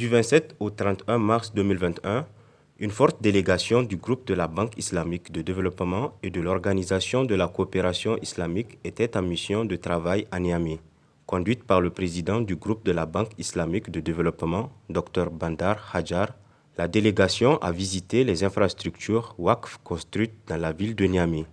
Du 27 au 31 mars 2021, une forte délégation du groupe de la Banque islamique de développement et de l'Organisation de la coopération islamique était en mission de travail à Niamey, conduite par le président du groupe de la Banque islamique de développement, Dr Bandar Hadjar. La délégation a visité les infrastructures Waqf construites dans la ville de Niamey.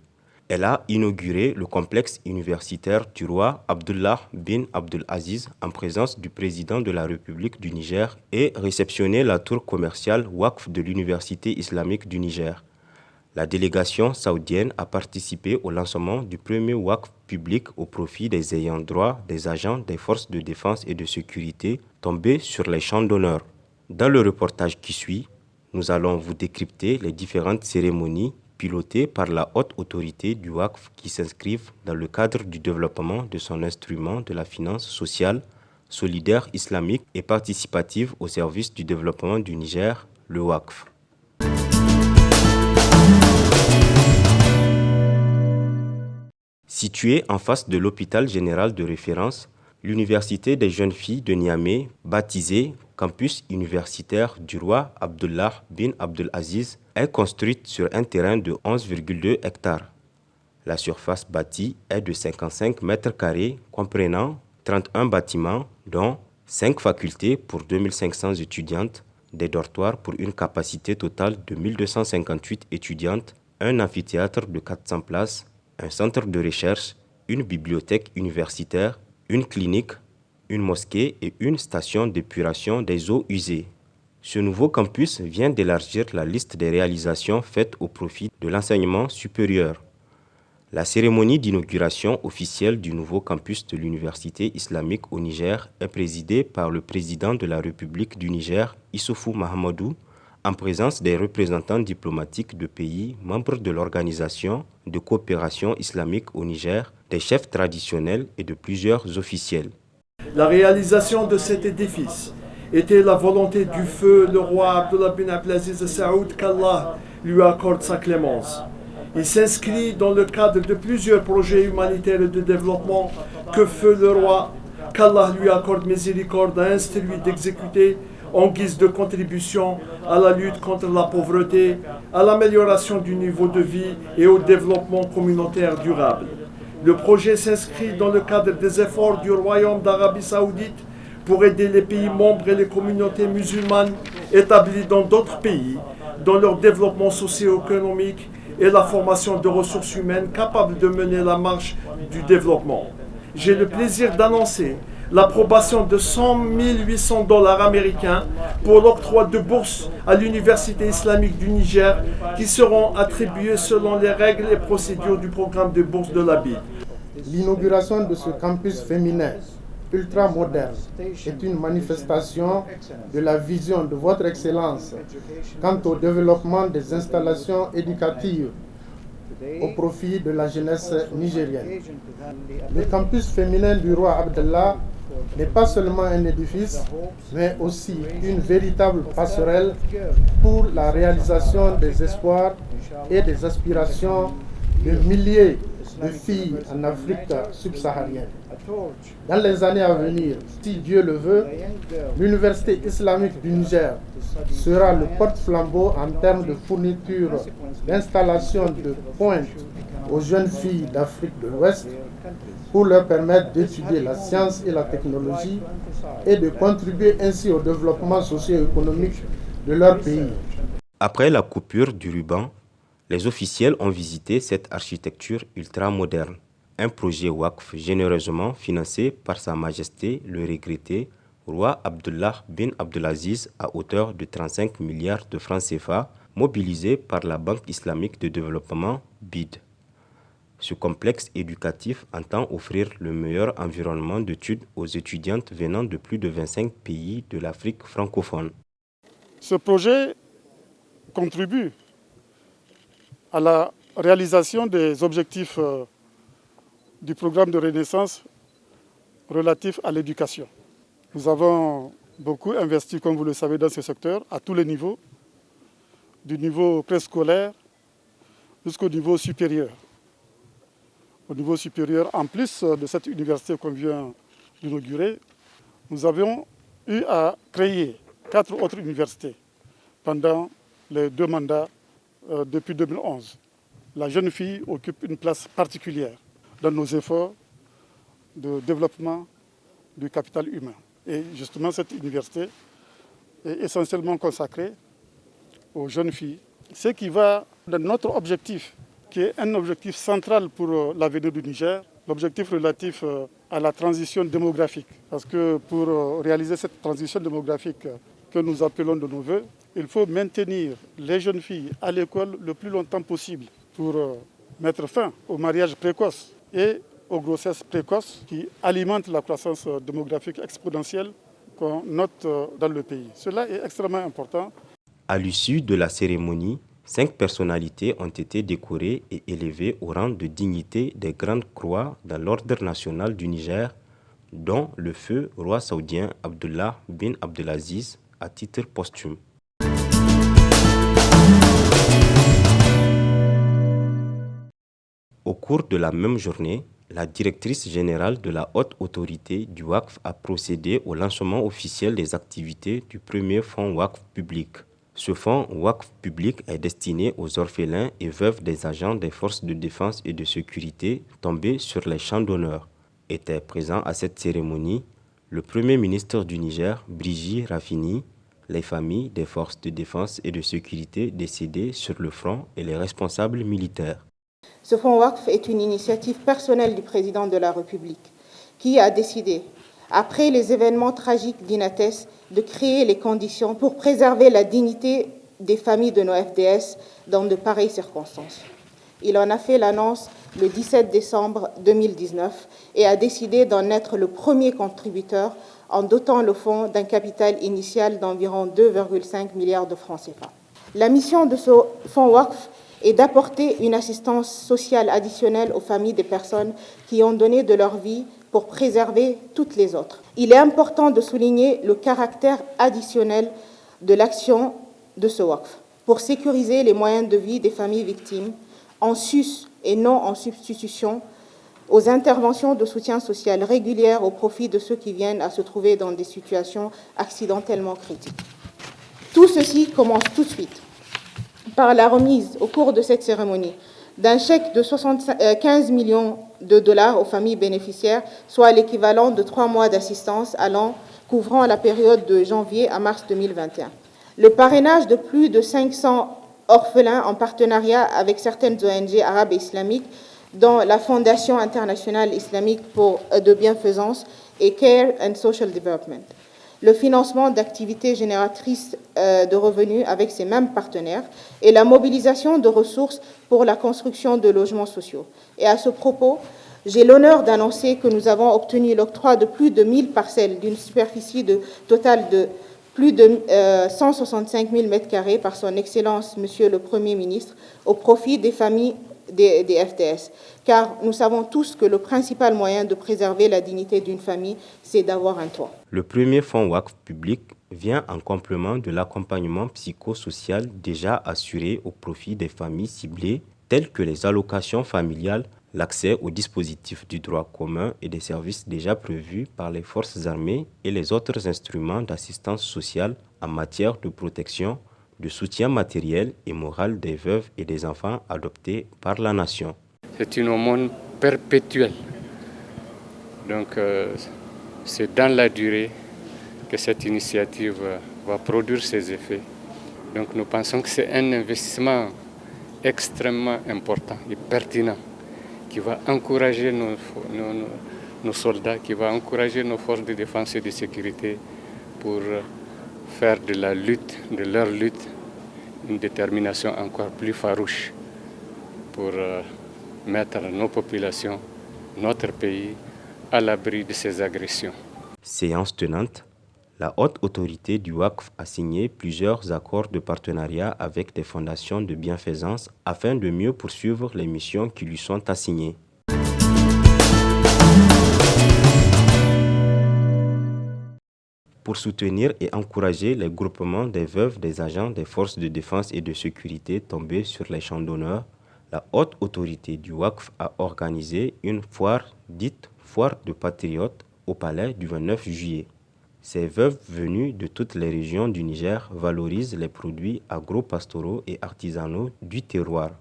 Elle a inauguré le complexe universitaire du roi Abdullah bin Abdulaziz en présence du président de la République du Niger et réceptionné la tour commerciale Waqf de l'Université islamique du Niger. La délégation saoudienne a participé au lancement du premier Waqf public au profit des ayants droit des agents des forces de défense et de sécurité tombés sur les champs d'honneur. Dans le reportage qui suit, nous allons vous décrypter les différentes cérémonies pilotées par la haute autorité du Waqf qui s'inscrivent dans le cadre du développement de son instrument de la finance sociale, solidaire, islamique et participative au service du développement du Niger, le Waqf. Située en face de l'hôpital général de référence, l'Université des jeunes filles de Niamey, baptisée Campus universitaire du roi Abdullah bin Abdulaziz, est construite sur un terrain de 11,2 hectares. La surface bâtie est de 55 mètres carrés, comprenant 31 bâtiments, dont 5 facultés pour 2500 étudiantes, des dortoirs pour une capacité totale de 1258 étudiantes, un amphithéâtre de 400 places, un centre de recherche, une bibliothèque universitaire, une clinique, une mosquée et une station d'épuration des eaux usées. Ce nouveau campus vient d'élargir la liste des réalisations faites au profit de l'enseignement supérieur. La cérémonie d'inauguration officielle du nouveau campus de l'Université islamique au Niger est présidée par le président de la République du Niger, Issoufou Mahamadou, en présence des représentants diplomatiques de pays membres de l'Organisation de coopération islamique au Niger, des chefs traditionnels et de plusieurs officiels. La réalisation de cet édifice était la volonté du feu le roi Abdullah bin Abdelaziz Saoud qu'Allah lui accorde sa clémence. Il s'inscrit dans le cadre de plusieurs projets humanitaires et de développement que feu le roi qu'Allah lui accorde miséricorde a instruit d'exécuter en guise de contribution à la lutte contre la pauvreté, à l'amélioration du niveau de vie et au développement communautaire durable. Le projet s'inscrit dans le cadre des efforts du Royaume d'Arabie Saoudite pour aider les pays membres et les communautés musulmanes établies dans d'autres pays dans leur développement socio-économique et la formation de ressources humaines capables de mener la marche du développement. J'ai le plaisir d'annoncer l'approbation de $100 800 américains pour l'octroi de bourses à l'Université islamique du Niger qui seront attribuées selon les règles et procédures du programme de bourse de la BID. L'inauguration de ce campus féminin ultra moderne est une manifestation de la vision de votre Excellence quant au développement des installations éducatives au profit de la jeunesse nigérienne. Le campus féminin du roi Abdallah n'est pas seulement un édifice, mais aussi une véritable passerelle pour la réalisation des espoirs et des aspirations de milliers de filles en Afrique subsaharienne. Dans les années à venir, si Dieu le veut, l'Université islamique du Niger sera le porte-flambeau en termes de fourniture d'installations de pointe aux jeunes filles d'Afrique de l'Ouest pour leur permettre d'étudier la science et la technologie et de contribuer ainsi au développement socio-économique de leur pays. Après la coupure du ruban, les officiels ont visité cette architecture ultra-moderne, un projet Waqf généreusement financé par Sa Majesté le regretté roi Abdullah bin Abdulaziz à hauteur de 35 milliards de francs CFA mobilisés par la Banque islamique de développement BID. Ce complexe éducatif entend offrir le meilleur environnement d'études aux étudiantes venant de plus de 25 pays de l'Afrique francophone. Ce projet contribue à la réalisation des objectifs du programme de Renaissance relatif à l'éducation. Nous avons beaucoup investi, comme vous le savez, dans ce secteur, à tous les niveaux, du niveau préscolaire jusqu'au niveau supérieur. Au niveau supérieur, en plus de cette université qu'on vient d'inaugurer, nous avons eu à créer 4 autres universités pendant les 2 mandats depuis 2011. La jeune fille occupe une place particulière dans nos efforts de développement du capital humain. Et justement, cette université est essentiellement consacrée aux jeunes filles, ce qui va dans notre objectif, qui est un objectif central pour l'avenir du Niger, l'objectif relatif à la transition démographique. Parce que pour réaliser cette transition démographique que nous appelons de nos voeux, il faut maintenir les jeunes filles à l'école le plus longtemps possible pour mettre fin au mariage précoce et aux grossesses précoces qui alimentent la croissance démographique exponentielle qu'on note dans le pays. Cela est extrêmement important. À l'issue de la cérémonie, 5 personnalités ont été décorées et élevées au rang de dignité des grandes croix dans l'ordre national du Niger, dont le feu roi saoudien Abdullah bin Abdelaziz à titre posthume. Au cours de la même journée, la directrice générale de la haute autorité du WACF a procédé au lancement officiel des activités du premier fonds WACF public. Ce fonds WACF public est destiné aux orphelins et veuves des agents des forces de défense et de sécurité tombés sur les champs d'honneur. Étaient présents à cette cérémonie le Premier ministre du Niger, Brigitte Rafini, les familles des forces de défense et de sécurité décédées sur le front et les responsables militaires. Ce fonds WACF est une initiative personnelle du président de la République qui a décidé, après les événements tragiques d'Inates, de créer les conditions pour préserver la dignité des familles de nos FDS dans de pareilles circonstances. Il en a fait l'annonce le 17 décembre 2019 et a décidé d'en être le premier contributeur en dotant le fonds d'un capital initial d'environ 2,5 milliards de francs CFA. La mission de ce fonds WACF est d'apporter une assistance sociale additionnelle aux familles des personnes qui ont donné de leur vie pour préserver toutes les autres. Il est important de souligner le caractère additionnel de l'action de ce WACF pour sécuriser les moyens de vie des familles victimes en sus et non en substitution aux interventions de soutien social régulières au profit de ceux qui viennent à se trouver dans des situations accidentellement critiques. Tout ceci commence tout de suite par la remise au cours de cette cérémonie d'un chèque de 15 millions de dollars aux familles bénéficiaires, soit l'équivalent de 3 mois d'assistance couvrant la période de janvier à mars 2021. Le parrainage de plus de 500 orphelins en partenariat avec certaines ONG arabes et islamiques, dont la Fondation internationale islamique de bienfaisance et Care and Social Development. Le financement d'activités génératrices de revenus avec ces mêmes partenaires et la mobilisation de ressources pour la construction de logements sociaux. Et à ce propos, j'ai l'honneur d'annoncer que nous avons obtenu l'octroi de plus de 1000 parcelles d'une superficie totale de plus de 165 000 m² par son Excellence, Monsieur le Premier ministre, au profit des familles des FDS. Car nous savons tous que le principal moyen de préserver la dignité d'une famille, c'est d'avoir un toit. Le premier fonds WACF public vient en complément de l'accompagnement psychosocial déjà assuré au profit des familles ciblées, telles que les allocations familiales, l'accès aux dispositifs du droit commun et des services déjà prévus par les forces armées et les autres instruments d'assistance sociale en matière de protection, de soutien matériel et moral des veuves et des enfants adoptés par la nation. C'est une aumône perpétuelle. Donc c'est dans la durée que cette initiative va produire ses effets. Donc nous pensons que c'est un investissement extrêmement important et pertinent qui va encourager nos soldats, qui va encourager nos forces de défense et de sécurité pour faire de leur lutte, une détermination encore plus farouche pour mettre nos populations, notre pays, à l'abri de ces agressions. Séance tenante, la haute autorité du WACF a signé plusieurs accords de partenariat avec des fondations de bienfaisance afin de mieux poursuivre les missions qui lui sont assignées. Pour soutenir et encourager les groupements des veuves des agents des forces de défense et de sécurité tombés sur les champs d'honneur, la haute autorité du WACF a organisé une foire dite Foire de Patriotes au Palais du 29 juillet. Ces veuves venues de toutes les régions du Niger valorisent les produits agro-pastoraux et artisanaux du terroir.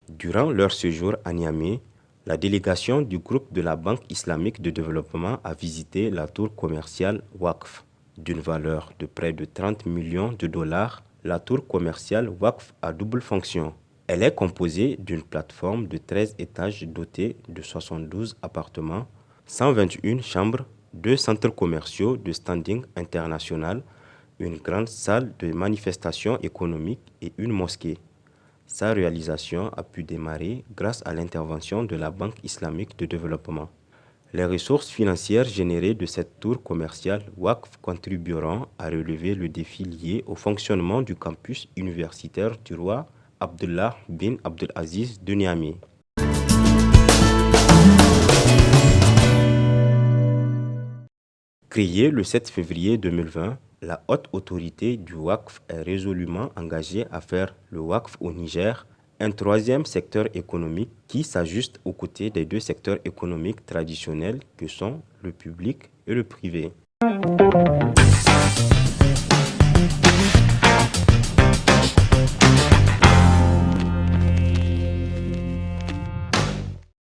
Durant leur séjour à Niamey, la délégation du groupe de la Banque islamique de développement a visité la tour commerciale Waqf. D'une valeur de près de 30 millions de dollars, la tour commerciale Waqf a double fonction. Elle est composée d'une plateforme de 13 étages dotée de 72 appartements, 121 chambres, 2 centres commerciaux de standing international, une grande salle de manifestation économique et une mosquée. Sa réalisation a pu démarrer grâce à l'intervention de la Banque islamique de développement. Les ressources financières générées de cette tour commerciale Waqf contribueront à relever le défi lié au fonctionnement du campus universitaire du roi Abdullah bin Abdelaziz de Niamey. Créée le 7 février 2020, la haute autorité du Waqf est résolument engagée à faire le Waqf au Niger un troisième secteur économique qui s'ajuste aux côtés des deux secteurs économiques traditionnels que sont le public et le privé.